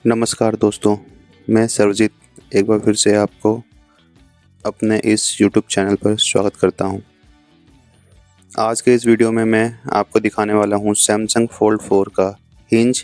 नमस्कार दोस्तों, मैं सर्वजीत एक बार फिर से आपको अपने इस YouTube चैनल पर स्वागत करता हूं। आज के इस वीडियो में मैं आपको दिखाने वाला हूं सैमसंग फोल्ड 4 का हिंज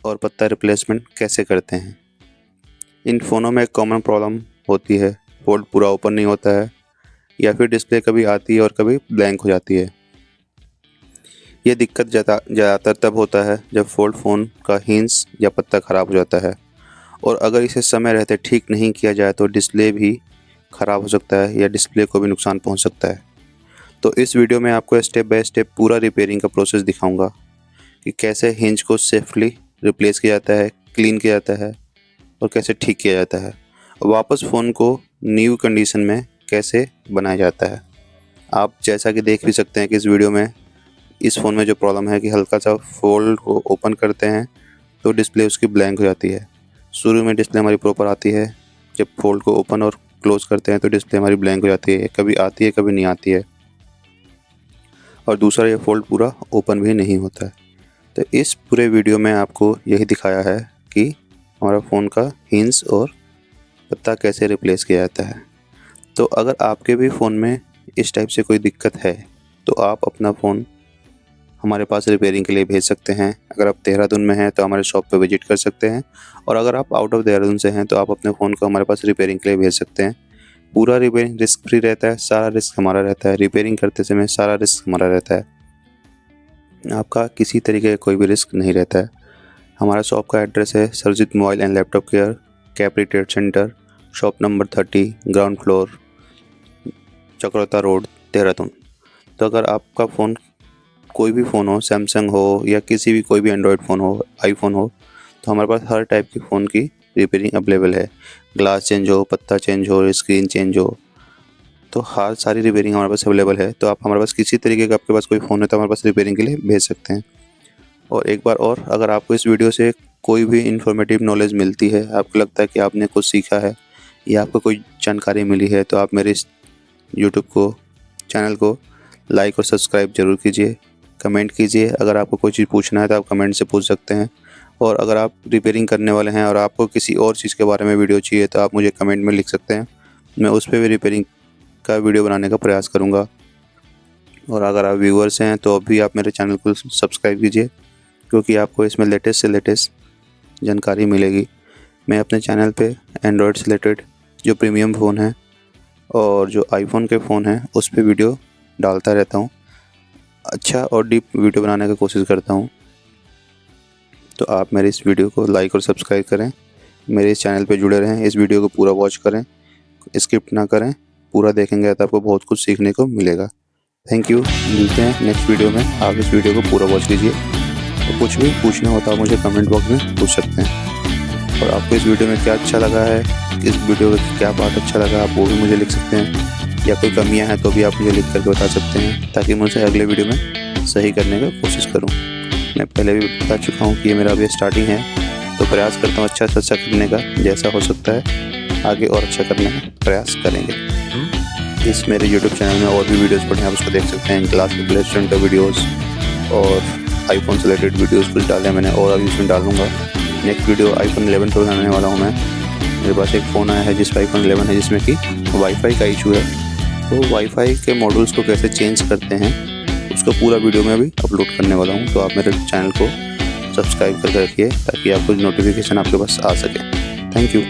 और पत्ता रिप्लेसमेंट कैसे करते हैं। इन फ़ोनों में एक कॉमन प्रॉब्लम होती है, फोल्ड पूरा ओपन नहीं होता है या फिर डिस्प्ले कभी आती है और कभी ब्लैंक हो जाती है। ये दिक्कत ज़्यादातर तब होता है जब फोल्ड फ़ोन का हिंज या पत्ता ख़राब हो जाता है और अगर इसे समय रहते ठीक नहीं किया जाए तो डिस्प्ले भी ख़राब हो सकता है या डिस्प्ले को भी नुकसान पहुंच सकता है। तो इस वीडियो में आपको स्टेप बाय स्टेप पूरा रिपेयरिंग का प्रोसेस दिखाऊंगा कि कैसे हिंज को सेफली रिप्लेस किया जाता है, क्लीन किया जाता है और कैसे ठीक किया जाता है और वापस फ़ोन को न्यू कंडीशन में कैसे बनाया जाता है। आप जैसा कि देख भी सकते हैं कि इस वीडियो में इस फ़ोन में जो प्रॉब्लम है कि हल्का सा फोल्ड को ओपन करते हैं तो डिस्प्ले उसकी ब्लैंक हो जाती है। शुरू में डिस्प्ले हमारी प्रॉपर आती है, जब फोल्ड को ओपन और क्लोज़ करते हैं तो डिस्प्ले हमारी ब्लैंक हो जाती है, कभी आती है कभी नहीं आती है और दूसरा ये फोल्ड पूरा ओपन भी नहीं होता है। तो इस पूरे वीडियो में आपको यही दिखाया है कि हमारा फ़ोन का हिंज और पत्ता कैसे रिप्लेस किया जाता है। तो अगर आपके भी फ़ोन में इस टाइप से कोई दिक्कत है तो आप अपना फ़ोन हमारे पास रिपेयरिंग के लिए भेज सकते हैं। अगर आप देहरादून में हैं तो हमारे शॉप पे विजिट कर सकते हैं और अगर आप आउट ऑफ देहरादून से हैं तो आप अपने फ़ोन को हमारे पास रिपेयरिंग के लिए भेज सकते हैं। पूरा रिपेयरिंग रिस्क फ्री रहता है, सारा रिस्क हमारा रहता है। रिपेयरिंग करते समय सारा रिस्क हमारा रहता है, आपका किसी तरीके का कोई भी रिस्क नहीं रहता है। हमारा शॉप का एड्रेस है Sarjeet Mobile and Laptop Care, Capri Trade Centre, shop number 30, ground floor, Chakrata Road, Dehradun. तो अगर आपका फ़ोन कोई भी फ़ोन हो, सैमसंग हो या किसी भी कोई भी एंड्रॉयड फ़ोन हो, आईफ़ोन हो, तो हमारे पास हर टाइप के फ़ोन की रिपेयरिंग अवेलेबल है। ग्लास चेंज हो, पत्ता चेंज हो, स्क्रीन चेंज हो, तो हर सारी रिपेयरिंग हमारे पास अवेलेबल है। तो आप हमारे पास किसी तरीके का आपके पास कोई फ़ोन है तो हमारे पास रिपेयरिंग के लिए भेज सकते हैं। और एक बार और, अगर आपको इस वीडियो से कोई भी इन्फॉर्मेटिव नॉलेज मिलती है, आपको लगता है कि आपने कुछ सीखा है या आपको कोई जानकारी मिली है, तो आप मेरे इस यूट्यूब को चैनल को लाइक और सब्सक्राइब ज़रूर कीजिए। कमेंट कीजिए, अगर आपको कोई चीज़ पूछना है तो आप कमेंट से पूछ सकते हैं और अगर आप रिपेयरिंग करने वाले हैं और आपको किसी और चीज़ के बारे में वीडियो चाहिए तो आप मुझे कमेंट में लिख सकते हैं। मैं उस पर भी रिपेयरिंग का वीडियो बनाने का प्रयास करूँगा। और अगर आप व्यूअर्स हैं तो अभी आप मेरे चैनल को सब्सक्राइब कीजिए क्योंकि आपको इसमें लेटेस्ट से लेटेस्ट जानकारी मिलेगी। मैं अपने चैनल पे एंड्रॉयड से रिलेटेड जो प्रीमियम फ़ोन है और जो आईफोन के फ़ोन हैं उस पर वीडियो डालता रहता हूँ। अच्छा और डीप वीडियो बनाने की कोशिश करता हूँ। तो आप मेरे इस वीडियो को लाइक और सब्सक्राइब करें, मेरे इस चैनल पे जुड़े रहें, इस वीडियो को पूरा वॉच करें, स्किप ना करें, पूरा देखेंगे तो आपको बहुत कुछ सीखने को मिलेगा। थैंक यू, मिलते हैं नेक्स्ट वीडियो में। आप इस वीडियो को पूरा वॉच कीजिए। तो कुछ भी पूछना हो तो आप मुझे कमेंट बॉक्स में पूछ सकते हैं और आपको इस वीडियो में क्या अच्छा लगा है, इस वीडियो में क्या पार्ट अच्छा लगा, आप वो भी मुझे लिख सकते हैं या कोई कमियां हैं तो भी आप मुझे लिख करके बता सकते हैं ताकि मैं उसे अगले वीडियो में सही करने का कोशिश करूं। मैं पहले भी बता चुका हूं कि ये मेरा अभी स्टार्टिंग है, तो प्रयास करता हूं अच्छा से अच्छा करने का। जैसा हो सकता है आगे और अच्छा करने का प्रयास करेंगे। इस मेरे यूट्यूब चैनल में और भी वीडियोज़ पड़े हैं, आप उसको देख सकते हैं। ग्लास रिप्लेसमेंट का वीडियोज़ और आईफोन से रिलेटेड वीडियोज़ कुछ डाले हैं मैंने और अभी उसमें डाल दूँगा। नेक्स्ट वीडियो आईफोन 11 प्रो बनाने वाला हूँ मैं। मेरे पास एक फ़ोन आया है जिस पर आईफोन 11 है जिसमें कि वाईफाई का इशू है, तो वाईफाई के मॉड्यूल्स को कैसे चेंज करते हैं उसको पूरा वीडियो में भी अपलोड करने वाला हूँ। तो आप मेरे चैनल को सब्सक्राइब करके रखिए ताकि आपको नोटिफिकेशन आपके पास आ सके। Thank you.